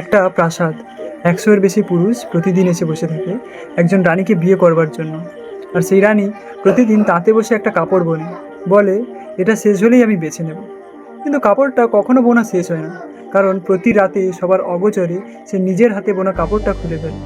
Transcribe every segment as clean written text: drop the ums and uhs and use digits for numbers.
একটা প্রাসাদ, 100-এর বেশি পুরুষ প্রতিদিন এসে বসে থাকে একজন রানীকে বিয়ে করবার জন্য। আর সেই রানী প্রতিদিন তাঁতে বসে একটা কাপড় বোনে, বলে এটা শেষ হলেই আমি বেছে নেব। কিন্তু কাপড়টা কখনো বোনা শেষ হয় না, কারণ প্রতি রাতে সবার অগোচরে সে নিজের হাতে বোনা কাপড়টা খুলে ফেলে।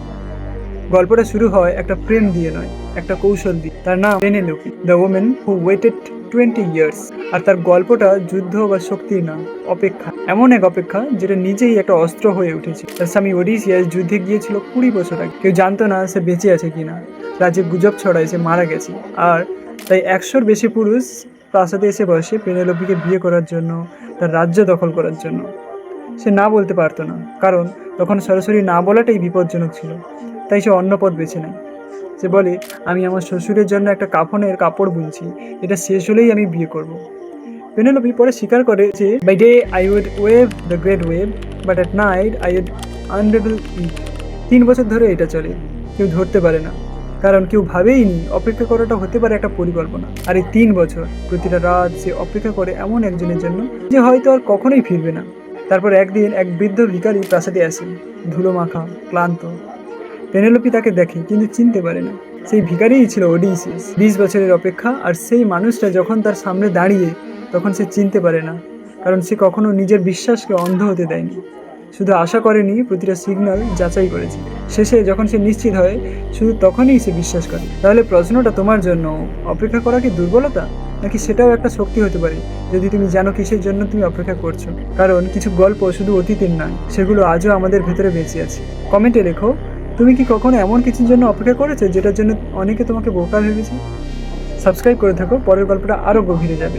গল্পটা শুরু হয় একটা প্রেম দিয়ে নয়, একটা কৌশল দিয়ে। তার নাম Penelope, the women who waited 20 years. আর তার গল্পটা যুদ্ধ বা শক্তির না, অপেক্ষা। এমন এক অপেক্ষা যেটা নিজেই একটা অস্ত্র হয়ে উঠেছে। তার স্বামী ওডিসিয়াস যুদ্ধে গিয়েছিল 20 বছর আগে। কেউ জানতো না সে বেঁচে আছে কিনা। রাজ্যে গুজব ছড়ায় সে মারা গেছে। আর তাই 100-এর বেশি পুরুষ প্রাসাদে এসে বসে পেনেলোপিকে বিয়ে করার জন্য, তার রাজ্য দখল করার জন্য। সে না বলতে পারতো না, কারণ তখন সরাসরি না বলাটাই বিপজ্জনক ছিল। তাই সে অন্য পথ বেছে নেয়। সে বলে, আমি আমার শ্বশুরের জন্য একটা কাফনের কাপড় বুনছি, এটা শেষ হলেই আমি বিয়ে করব। পেনেলোপি পরে স্বীকার করে যে, by day I would weave the great weave, but at night I would unravel it. 3 বছর ধরে এটা চলে, কেউ ধরতে পারে না, কারণ কেউ ভাবেইনি অপেক্ষা করাটা হতে পারে একটা পরিকল্পনা। আর এই 3 বছর প্রতিটা রাত সে অপেক্ষা করে এমন একজনের জন্য যে হয়তো আর কখনোই ফিরবে না। তারপর একদিন এক বৃদ্ধ ভিখারি প্রাসাদে আসে, ধুলো মাখা, ক্লান্ত। পেনেলোপি তাকে দেখে কিন্তু চিনতে পারে না। সেই ভিখারিই ছিল ওডিসিয়াস। 20 বছরের অপেক্ষা, আর সেই মানুষটা যখন তার সামনে দাঁড়িয়ে, তখন সে চিনতে পারে না, কারণ সে কখনো নিজের বিশ্বাসকে অন্ধ হতে দেয়নি। শুধু আশা করেনি, প্রতিটা সিগন্যাল যাচাই করেছে। শেষে যখন সে নিশ্চিত হয়, শুধু তখনই সে বিশ্বাস করে। তাহলে প্রশ্নটা তোমার জন্য, অপেক্ষা করা কি দুর্বলতা, নাকি সেটাও একটা শক্তি হতে পারে, যদি তুমি জানো কিসের জন্য তুমি অপেক্ষা করছো? কারণ কিছু গল্প শুধু অতীতের নয়, সেগুলো আজও আমাদের ভেতরে বেঁচে আছে। কমেন্টে লেখো, তুমি কি কখনো এমন কিছুর জন্য অপেক্ষা করেছো যেটার জন্য অনেকে তোমাকে বোকা ভেবেছে? সাবস্ক্রাইব করে থাকো, পরের গল্পটা আরও গভীরে যাবে।